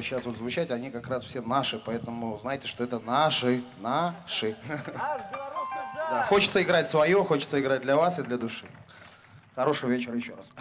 которые сейчас будут звучать, они как раз все наши, поэтому знайте, что это наши. Да, хочется играть свое, хочется играть для вас и для души. Хорошего вечера еще раз.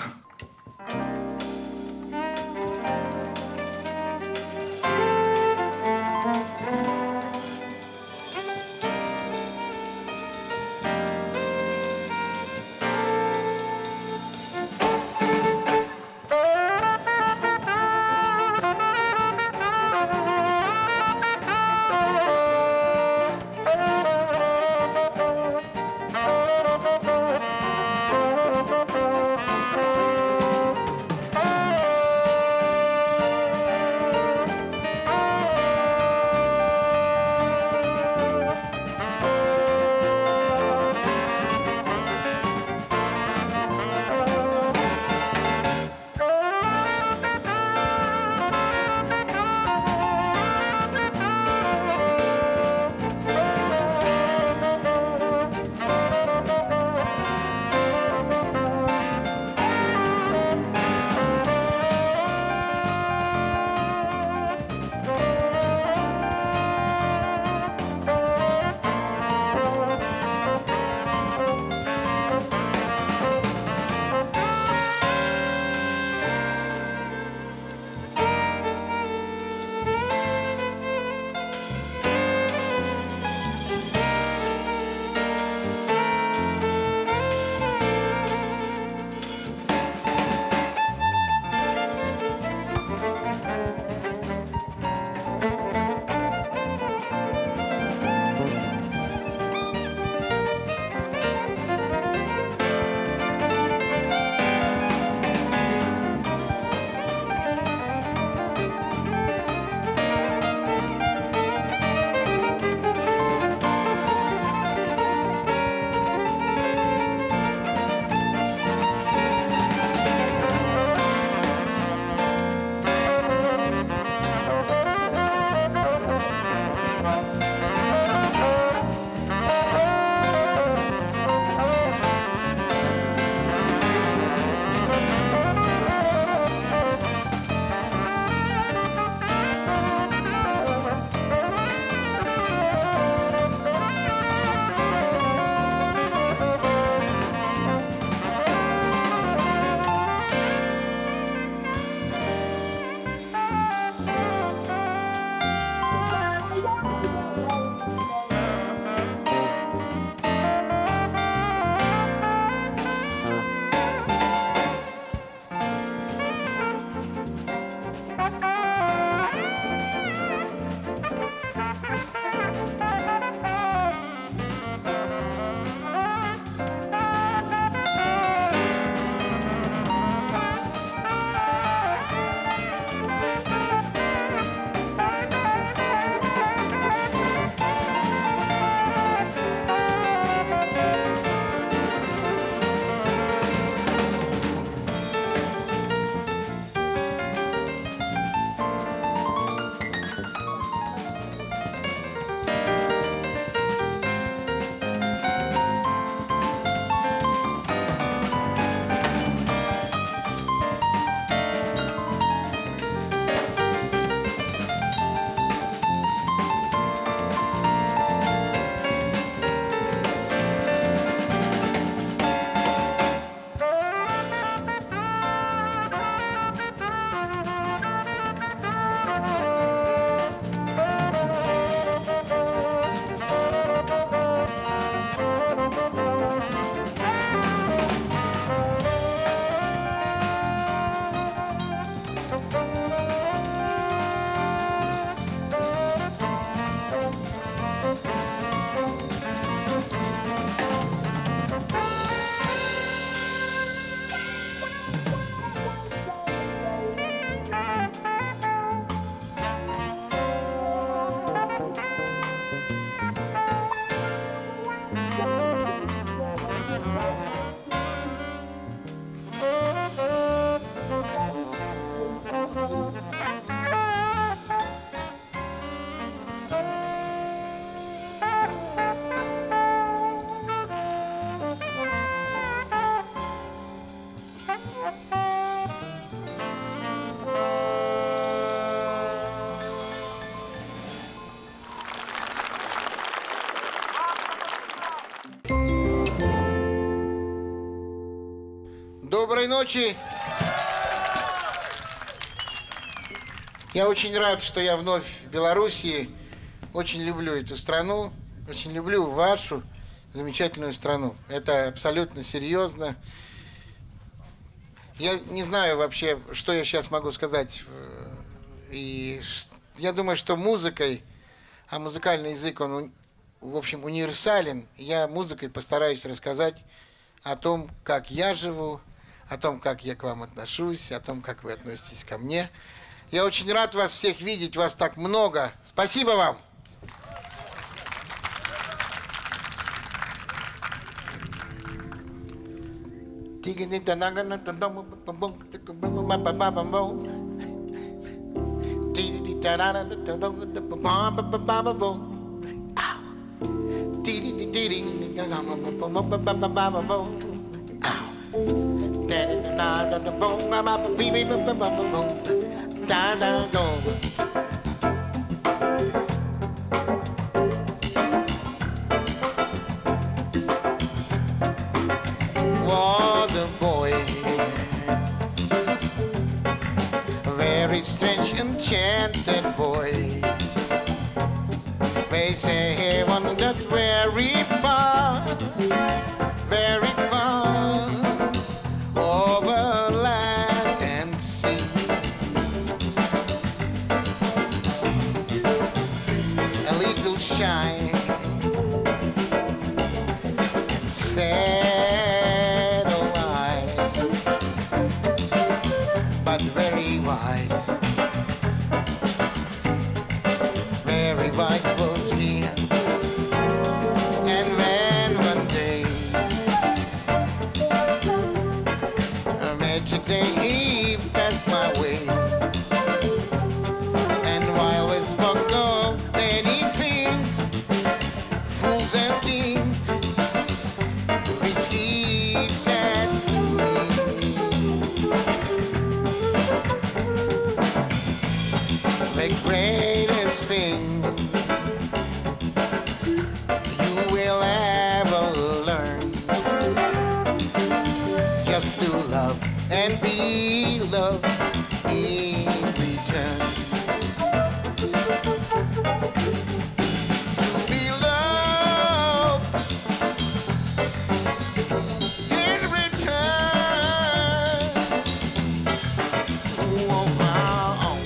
ночи. Я очень рад, что я вновь в Белоруссии. Очень люблю эту страну. Очень люблю вашу замечательную страну. Это абсолютно серьезно. Я не знаю вообще, что я сейчас могу сказать. И я думаю, что музыкой, а музыкальный язык, он, в общем, универсален. Я музыкой постараюсь рассказать о том, как я живу, о том, как я к вам отношусь, о том, как вы относитесь ко мне. Я очень рад вас всех видеть, вас так много. Спасибо вам! Was a boy, a very strange, enchanted boy. They say he wandered very far, over land and sea. A little shy and sad, oh I, but very wise. Very wise was he. And when one day, a magic day, he passed my way. And while we spoke of many things, fools and kings, which he said to me, the greatest thing you will ever learn, just to love and be loved in return. To be loved in return. Oh, wow.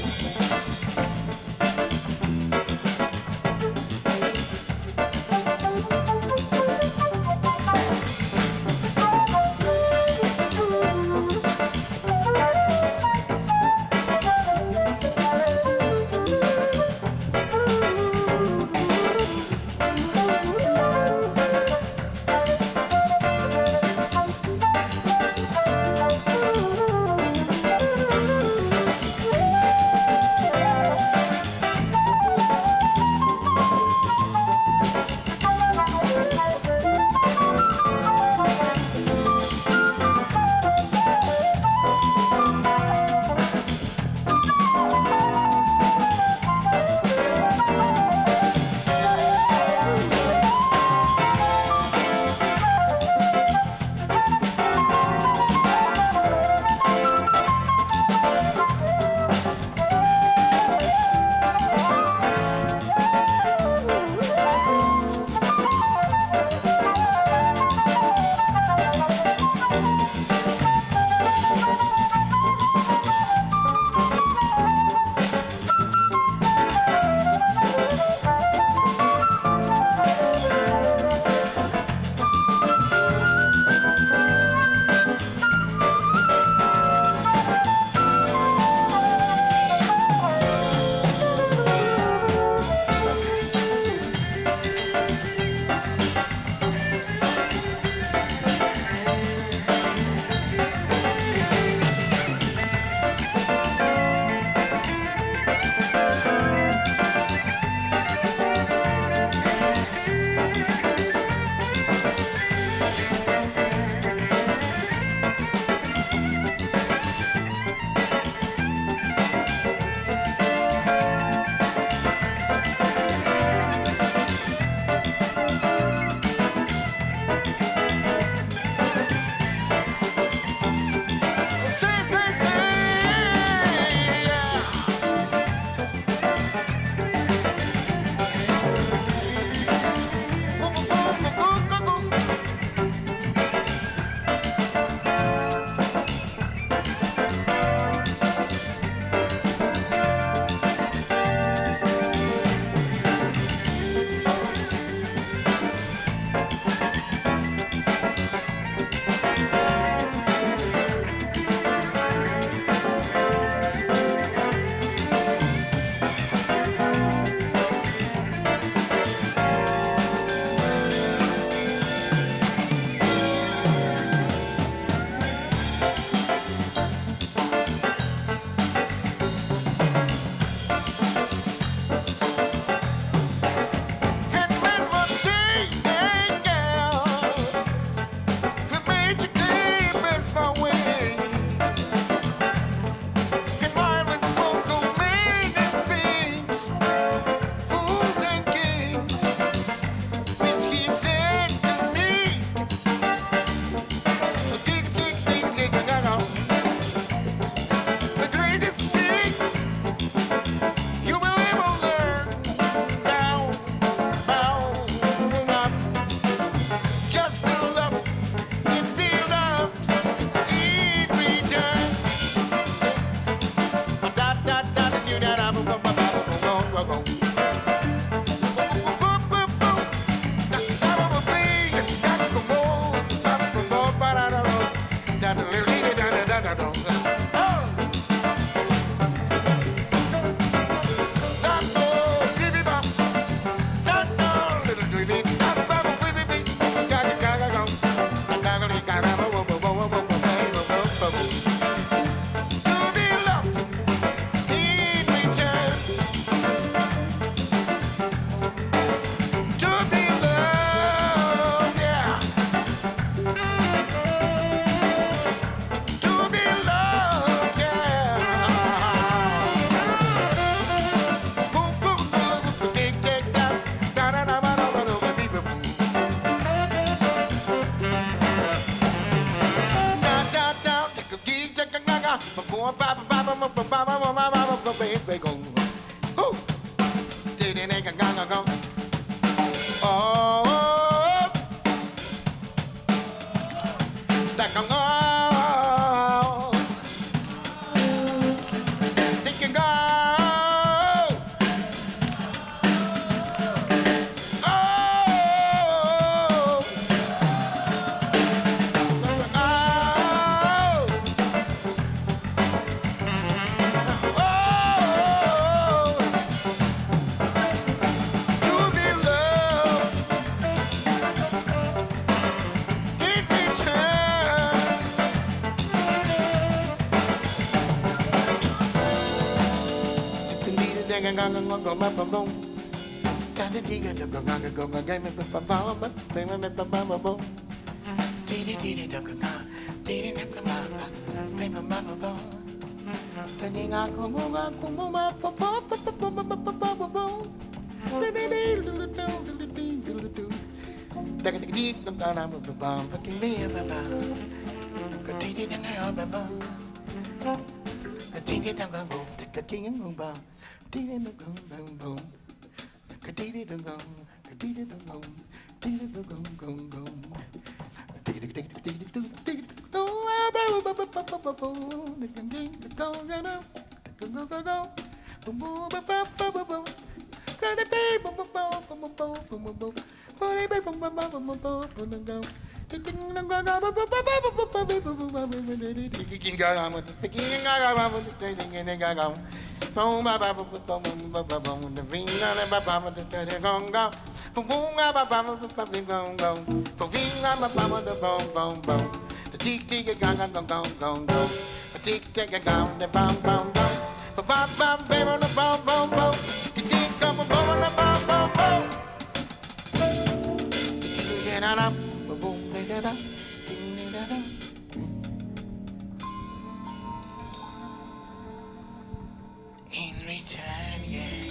In return, yeah.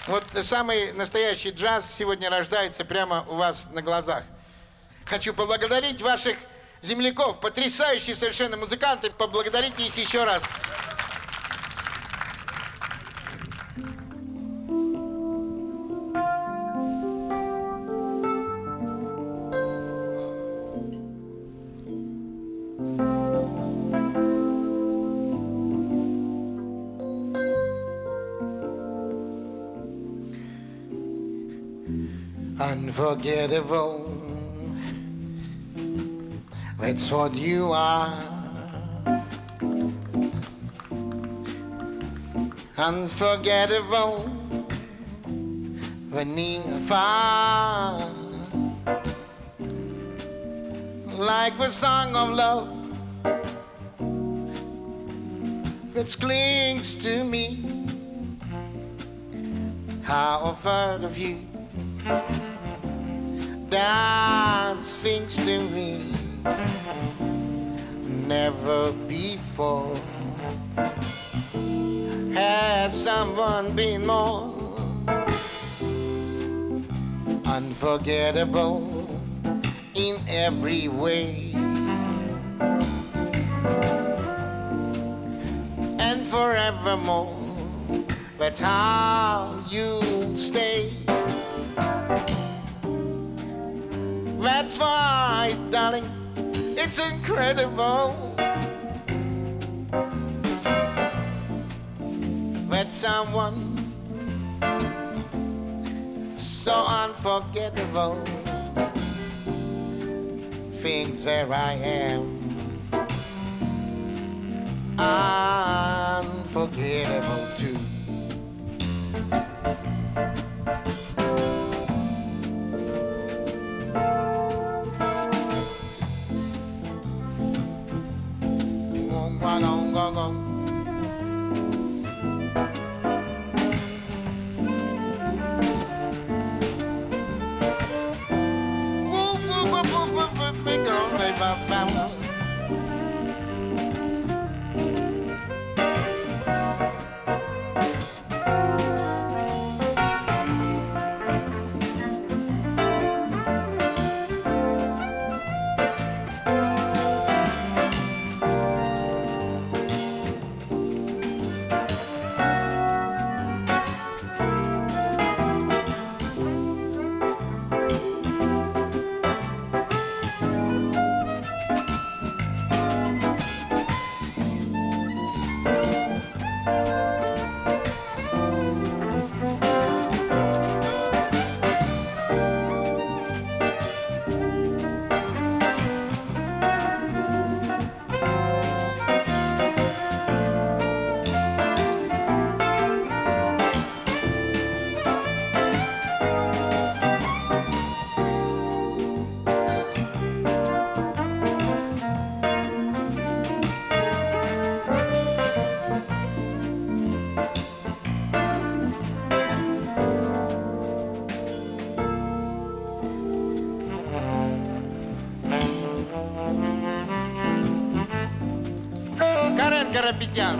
Вот самый настоящий джаз сегодня рождается прямо у вас на глазах. Хочу поблагодарить ваших земляков, потрясающие совершенно музыканты, поблагодарите их еще раз. Unforgettable, that's what you are. Unforgettable, when near far, like a song of love that clings to me. How I've heard of you does things to me never before. Has someone been more unforgettable in every way? And forevermore, that's how you'll stay. That's why, darling, it's incredible that someone so unforgettable thinks where I am unforgettable too. Карен Карапетян.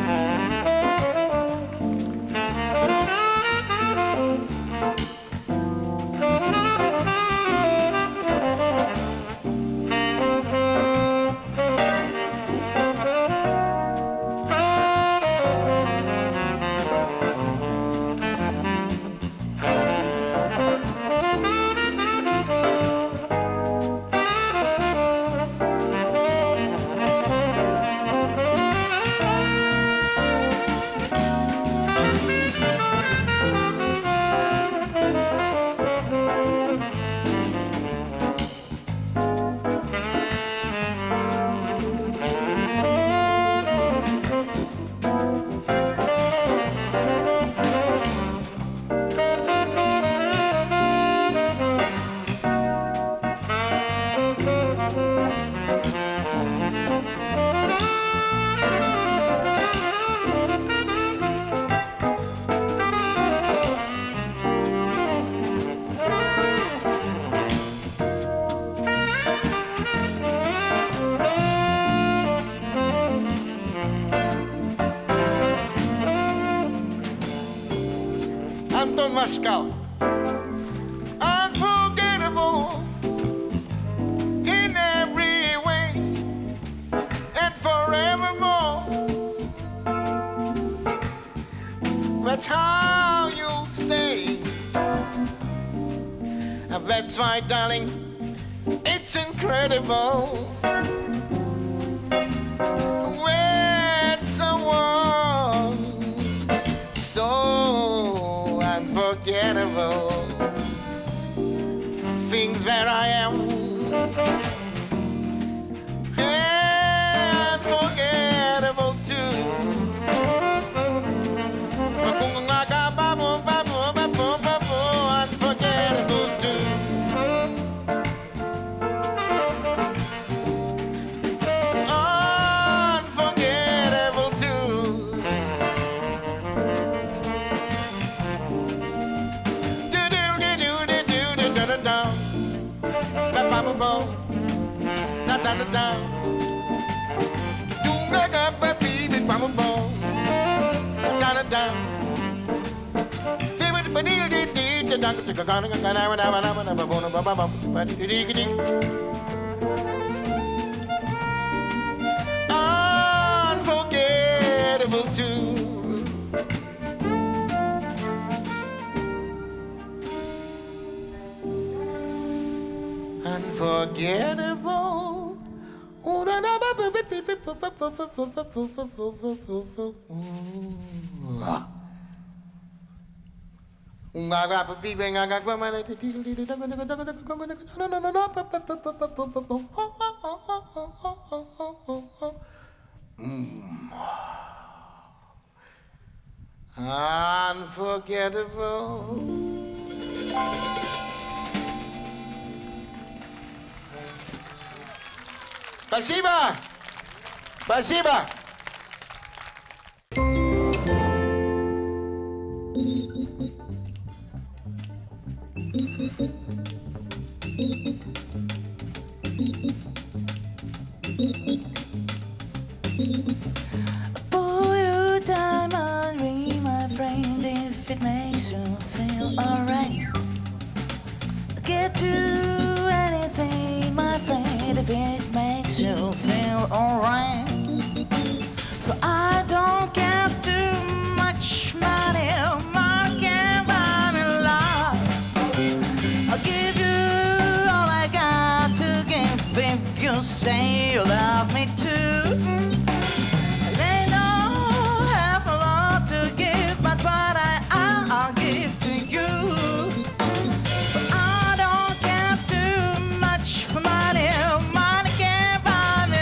Антон Машкал. Unforgettable in every way and forevermore. That's how you'll stay. And that's why, darling, it's incredible. With someone so unforgettable. Things where I am unforgettable too. Unforgettable too. Unforgettable too. Do do do do do do do do do. Ba ba ba ba. Da da da da. Do ga ga ba bi bi ba ba ba. Da da da. Fever ba di di di da da da ga ga ga ga na na na na na ba ba ba ba ba di di di. Unforgettable too. Unforgettable. Unforgettable. Спасибо! Спасибо! Pour your diamond ring, my friend, if it makes you feel alright. Get to anything, my friend, if it makes you feel alright. For I don't get too much money, I can't buy me love. I'll give you all I got to give if you say you love me too. They don't have a lot to give, but what I'll give to you. But I don't care too much for money, money can't buy me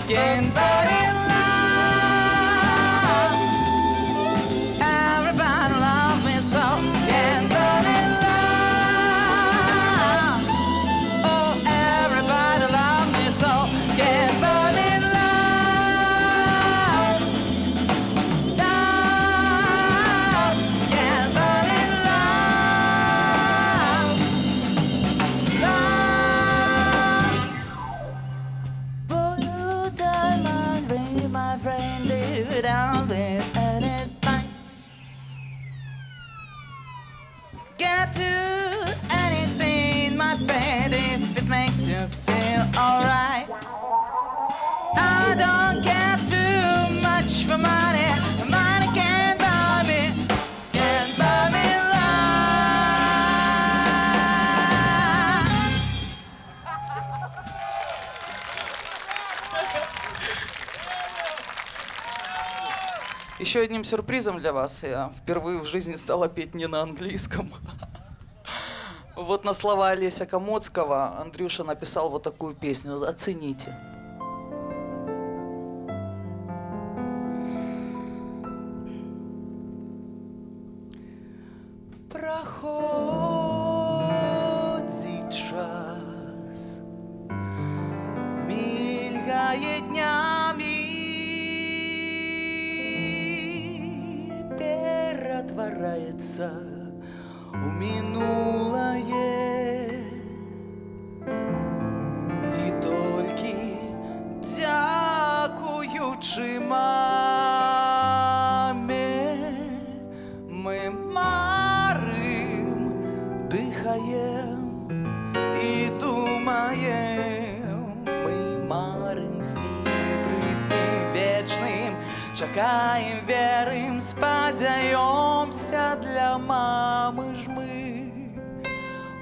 Getting bad in love. Everybody love me so. Getting bad in love. Oh, everybody love me so. Getting bad in love. Love. Getting bad in love. Love. For you, diamond ring, my friend, live it out there and it fine. Get to anything, my friend, if it makes you feel alright. I don't care too much for money. Money can't buy me, can't buy me love. Еще одним сюрпризом для вас я впервые в жизни стала петь не на английском. Вот на слова Олеся Комоцкого Андрюша написал вот такую песню. Оцените. Проходит час, мільгає днями, перетворяется у минулое. И только дякуючи маме, мы марим, дыхаем и думаем. Мы марим с ними грызнем вечным, чакаем, верим, спадзяёмся для мамы ж мы.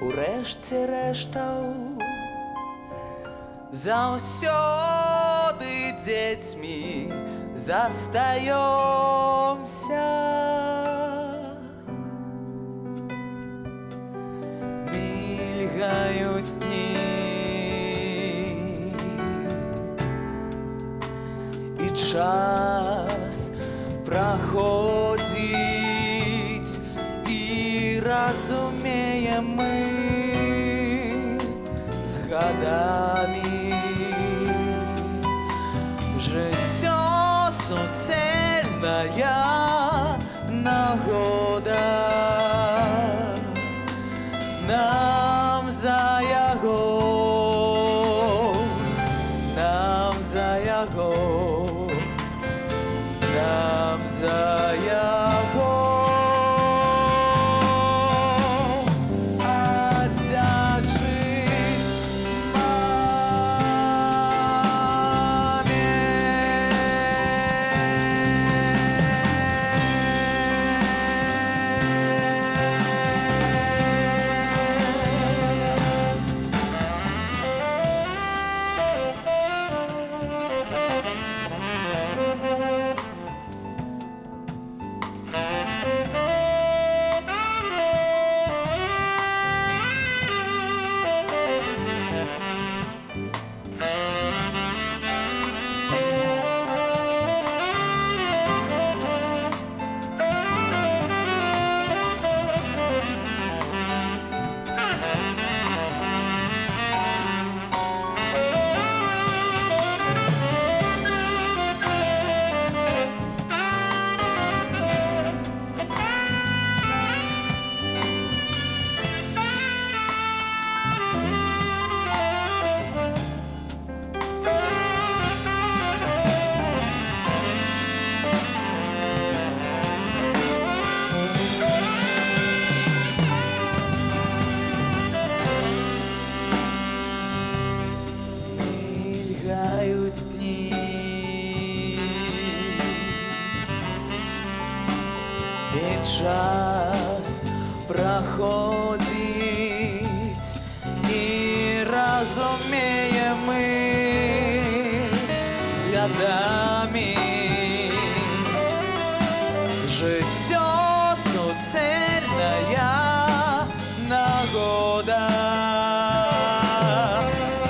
Урэшце рэштаў заўсёды дзецьмі застаёмся. Мільгаюць дні і час праходзіць, і разумеем мы з гадамі. Жыццё суцэльна Чудесная нагода нам за яго, нам за яго, нам за яго. Отдячить мільгають дні, і час проходить, і розуміємо ми з годами. Життя суцільная нагода.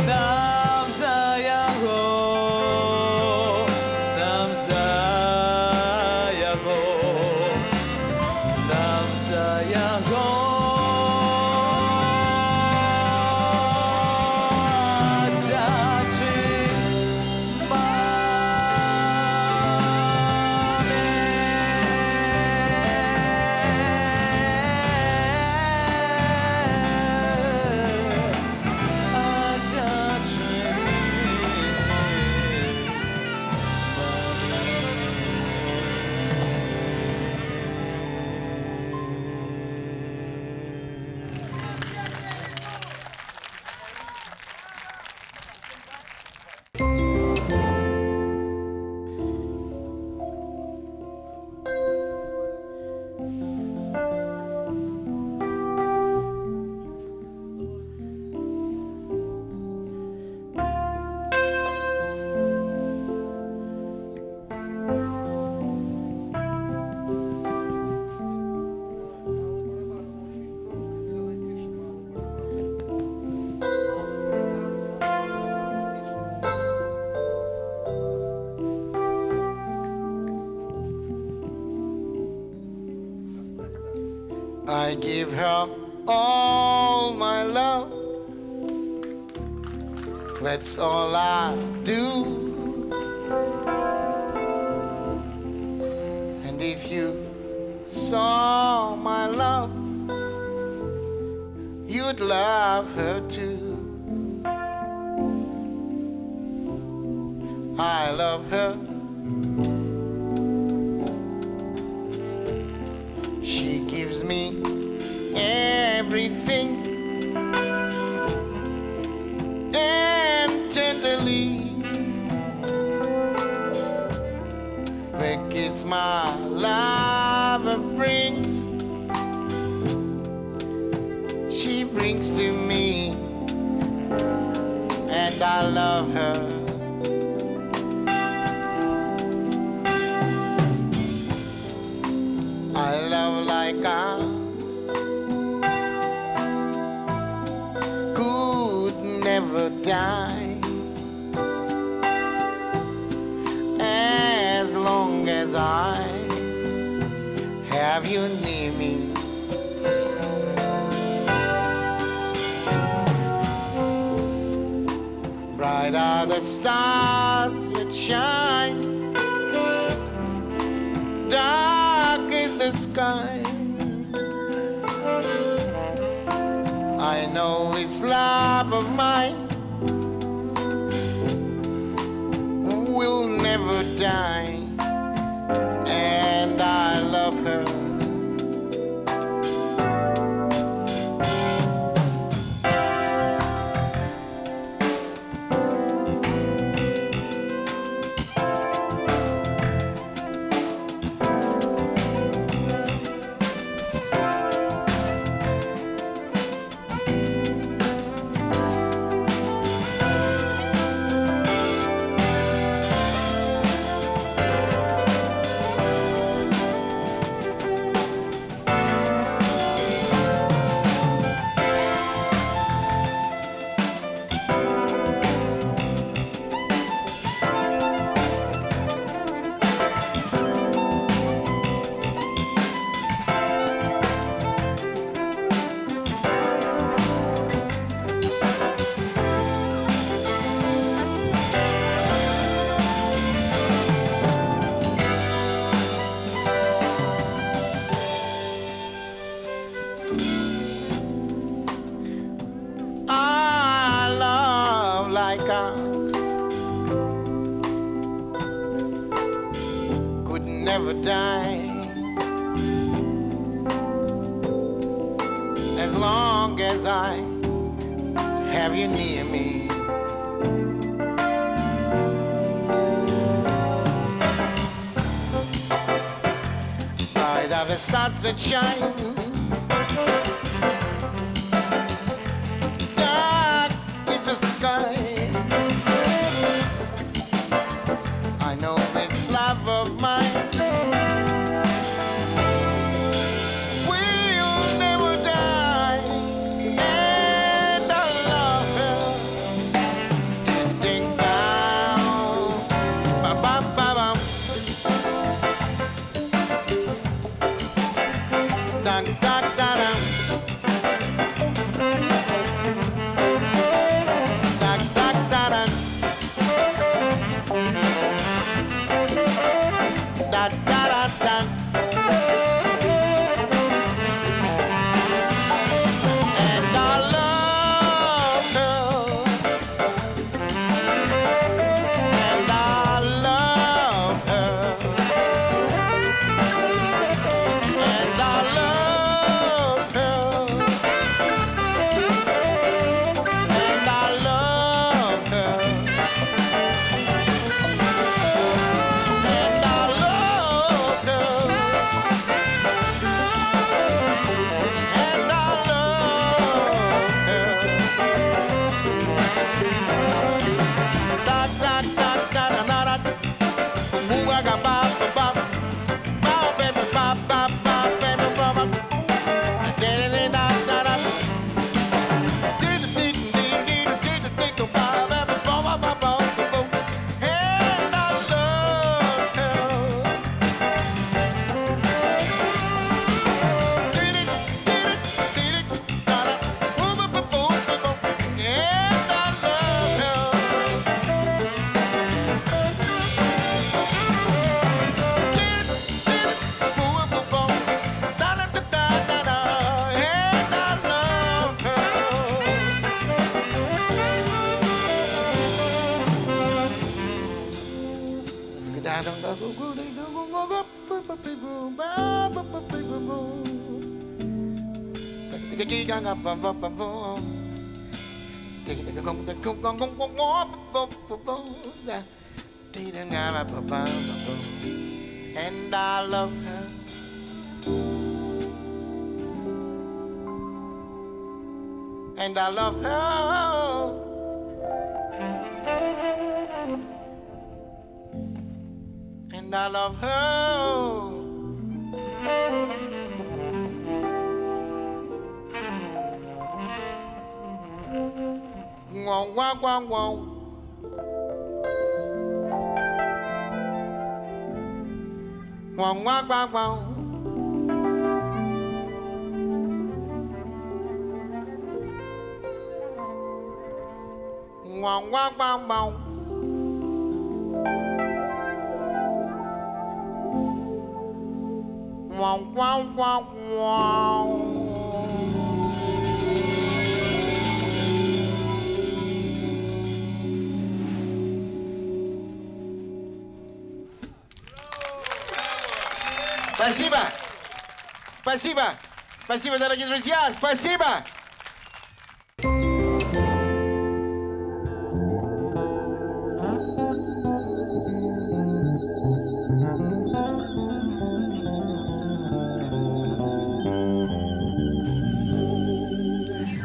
Нам за яго, нам за яго, нам за яго. Отдячить I give her all my love. That's all I do. And if you saw my love, you'd love her too. I love her. She gives me everything, and tenderly the kiss my lover brings, she brings to me, and I love her. I love like ours could never die, as long as I have you near me. Bright are the stars that shine the sky. I know this love of mine will never die, and I love her. Could never die as long as I have you near me. Bright are the stars that shine, dark is the sky. I know this love of mine will never die, and I love her. Ding down, ba ba ba ba, da da da da, da da da da. Da da da da. And I love her. And I love her. And I love her. And I love her. And I love her. And I love her. Da da da da da da da. Ooh, I got ba ba ba. Ba baby ba ba ba baby ba ba. Da da da da da da. Dee dee dee dee dee dee dee dee ba ba ba ba ba ba ba. And I love her. And I love her. And I love her. And I love her. Wow, wow, wow, wow. Wow, wow, wow, wow. Wow, wow, wow, wow. Wow, wow, wow, wow. Спасибо! Спасибо! Спасибо, дорогие друзья! Спасибо!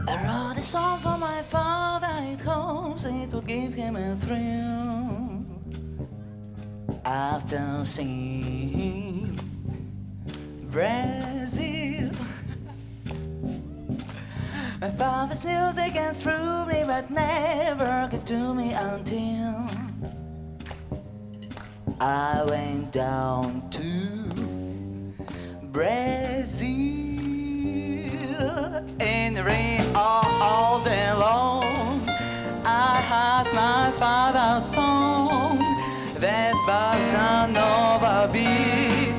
I wrote a song for my father, it hopes it would give him a thrill. After seeing Brazil, my father's music came through me, but never got to me until I went down to Brazil. In the rain all day long, I had my father's song, that bossa nova beat,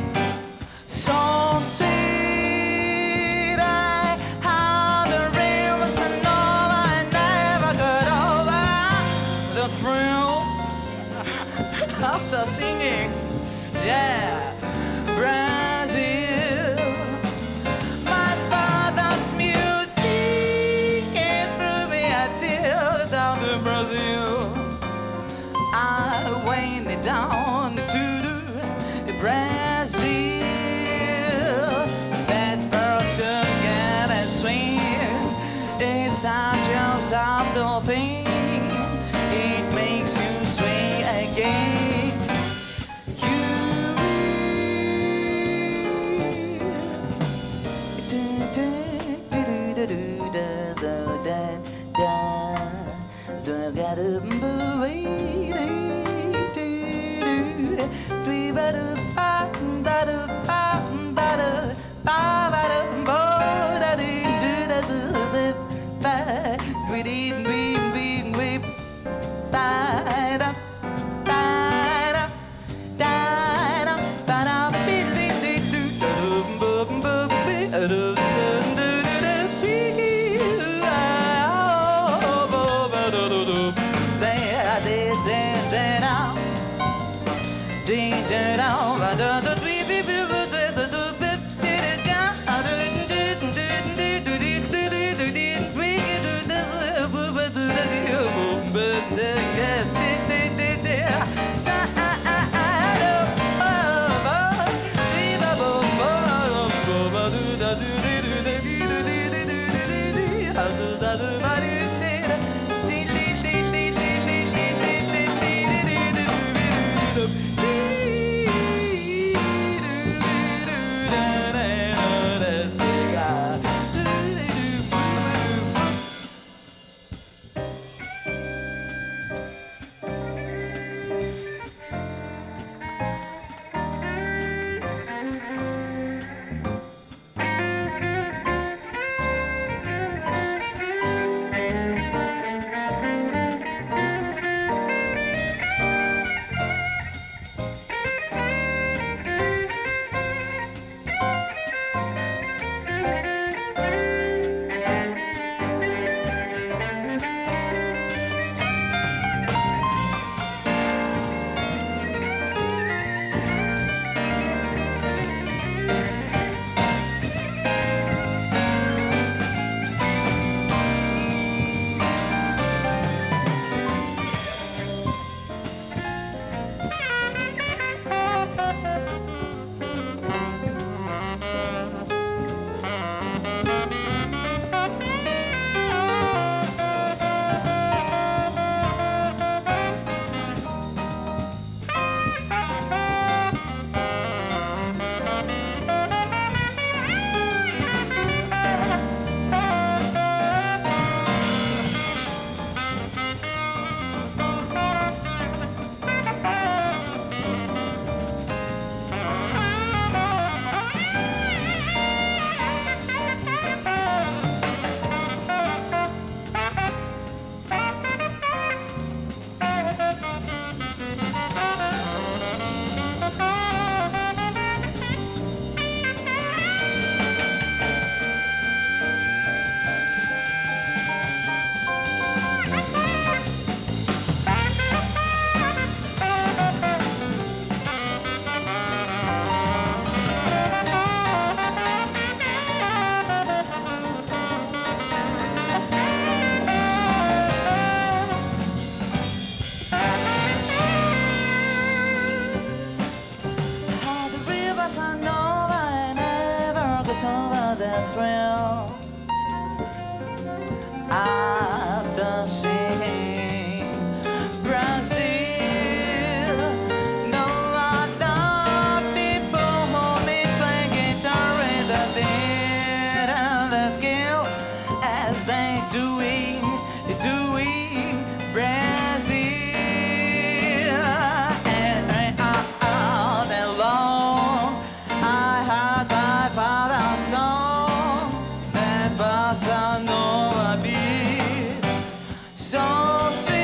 so sweet. I had the real bossa nova, I never got over the thrill after singing, yeah, Brazil. My father's music came through me until down to Brazil. I went down to Brazil. That Portuguese swing is such a subtle thing. It makes you sway against you. get over the thrill after seeing Brazil. No other people who may play guitar in the beat and the skill as they doing Brazil. And all day long I heard my father's song, that bossa nova beat, so sweet.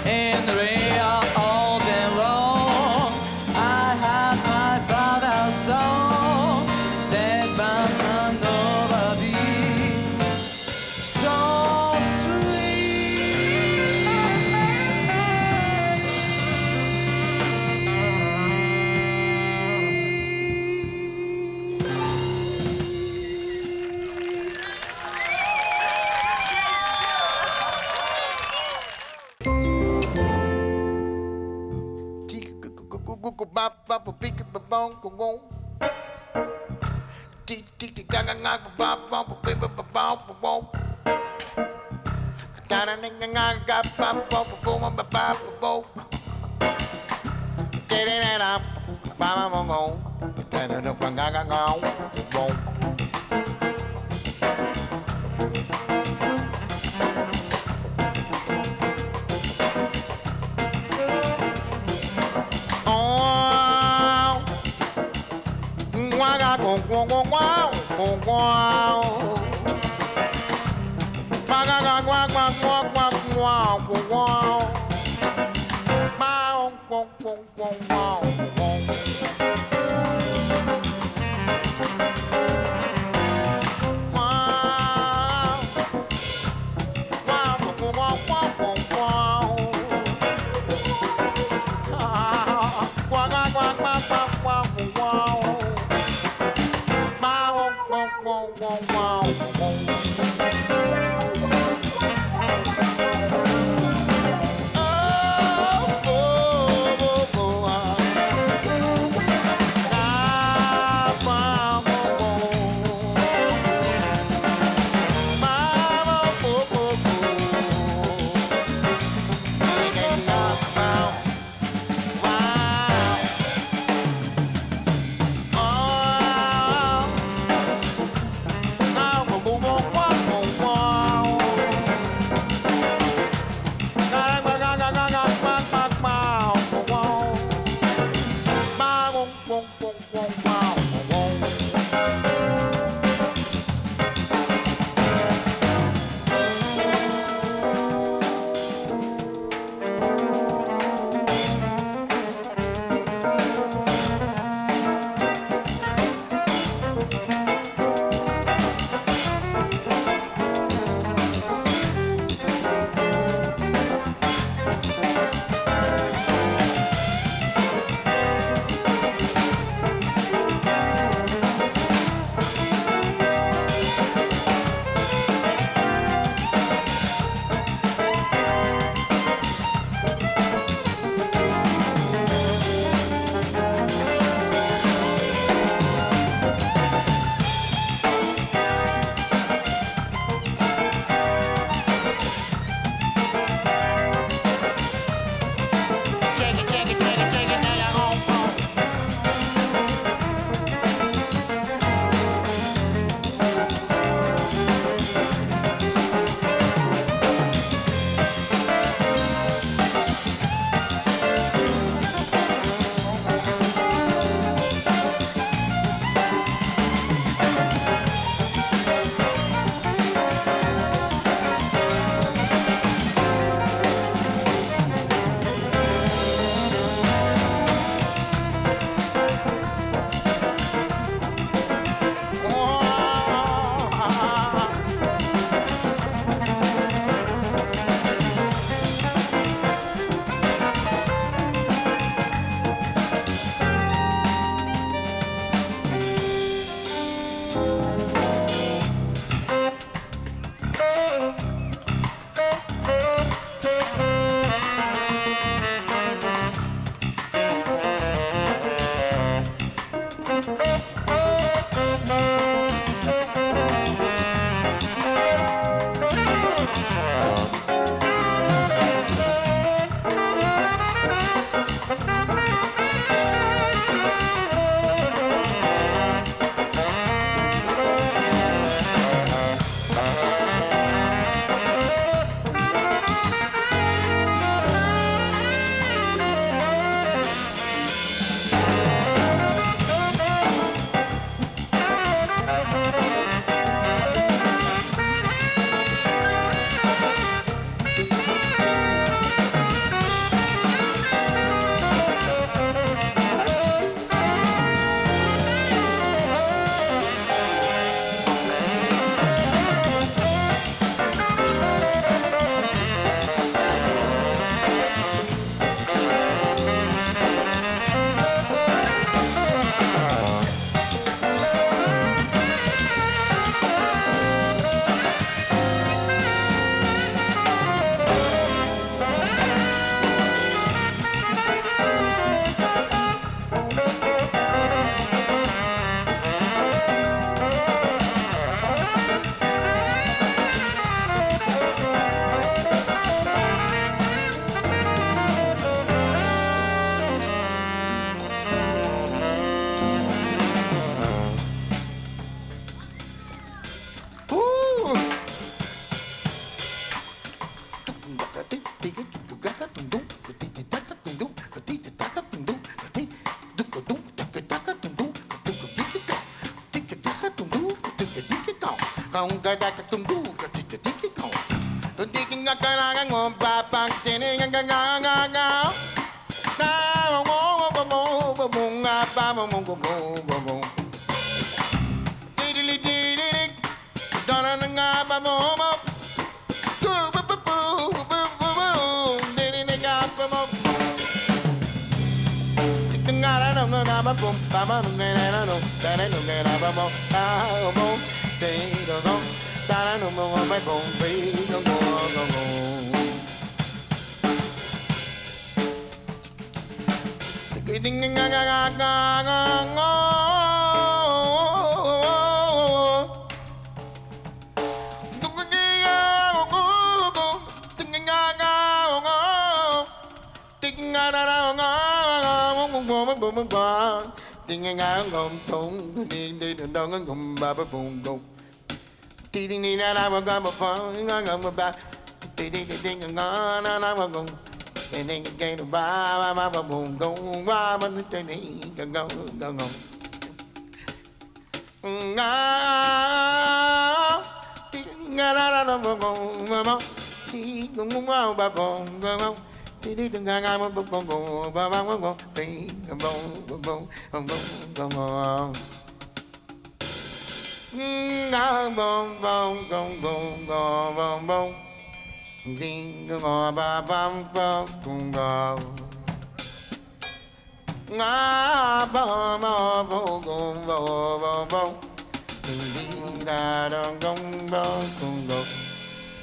In the rain all day long I had my father's song, that bossa nova beat, so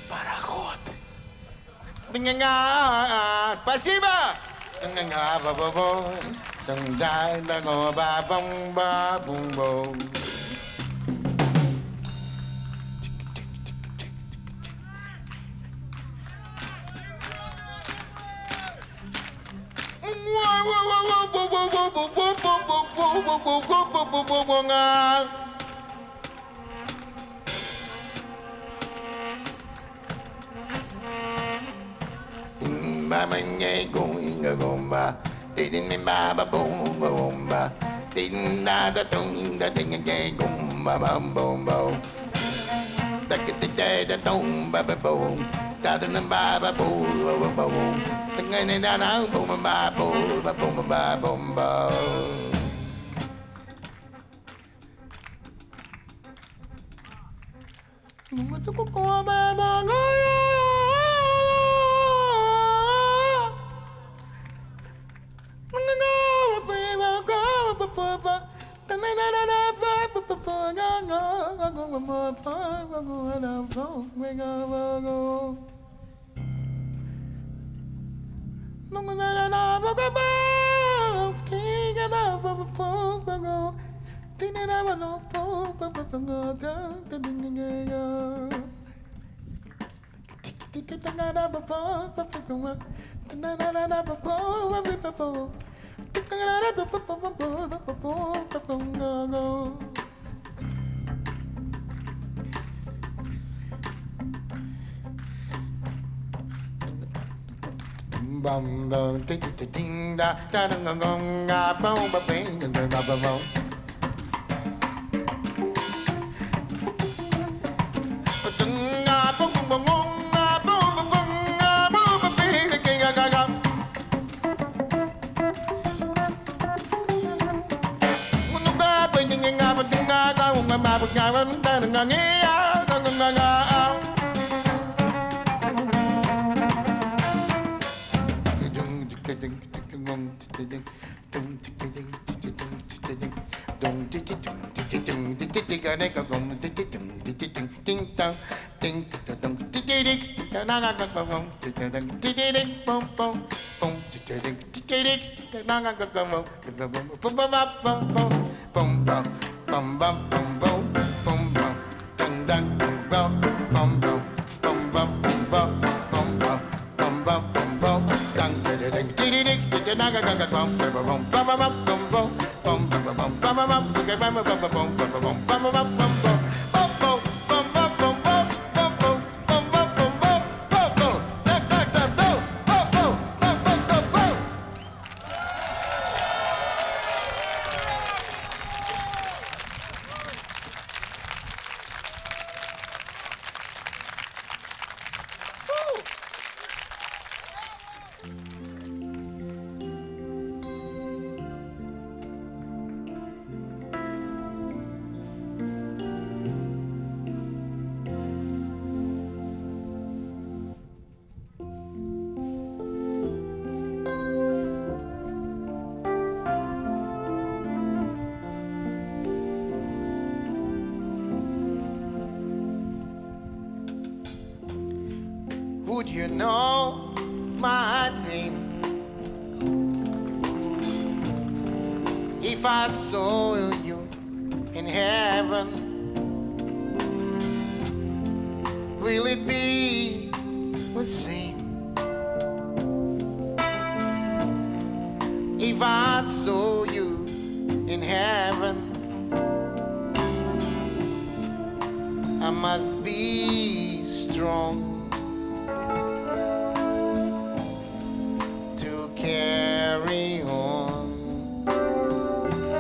Пароход. Спасибо! would you know my name if I saw you in heaven? Will it be the same if I saw you in heaven? I must be strong to carry on,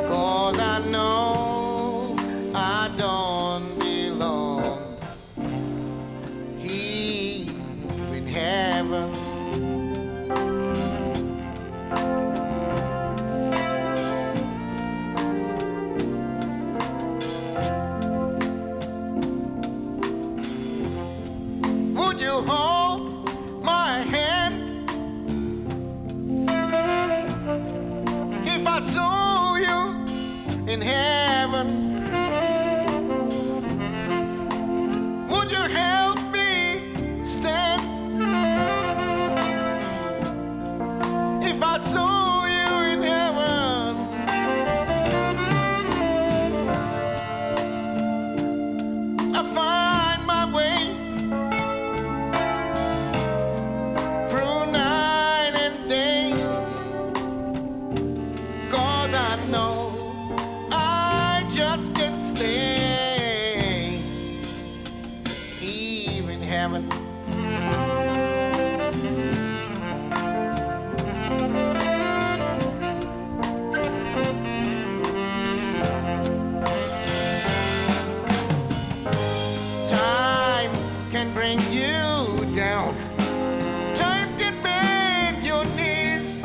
'cause I know I don't belong here in heaven. Would you hold my hand if I saw you in heaven? Would you help me stand if I saw you in heaven? I find my way through night and day, 'cause I know I just can't stay here in heaven. Time can bring you down. Time can bend your knees.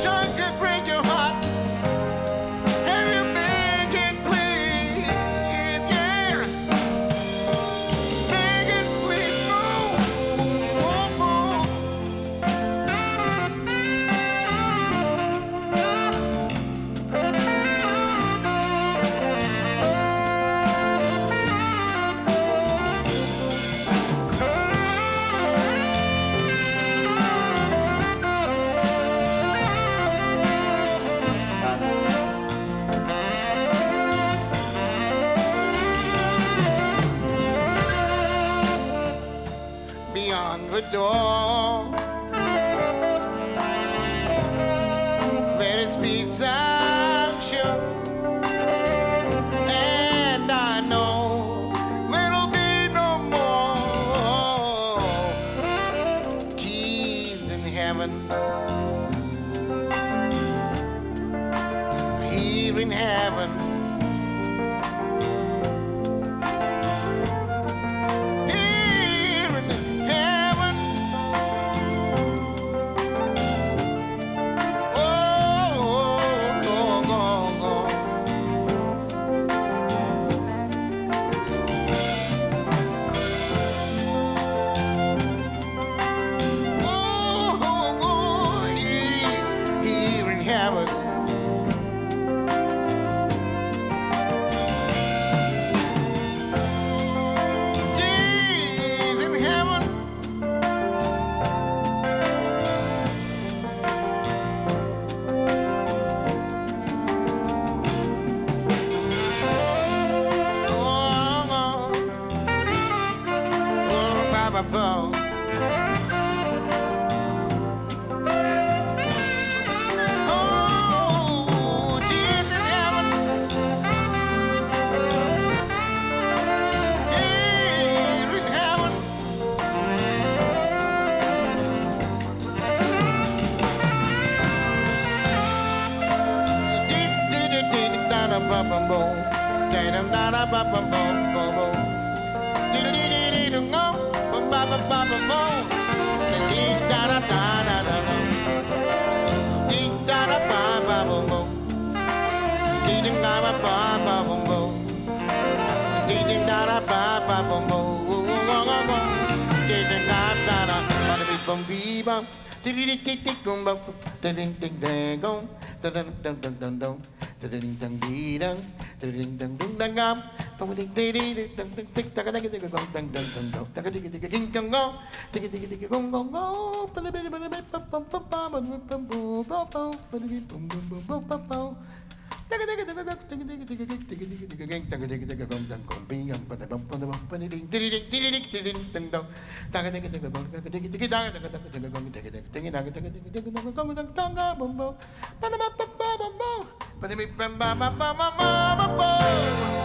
Time can break your heart, and you make it please, yeah. Make it please, beyond the door, where it's peace I'm sure, and I know there'll be no more tears in heaven. Here in heaven, here in heaven. Oh, oh, oh, oh. Oh, oh, oh, here in heaven. Days in heaven. Oh, oh, oh, Baba, oh. Oh, days in heaven. Here in heaven. Ba-da-bee-bam-bam-bam-bam-bam.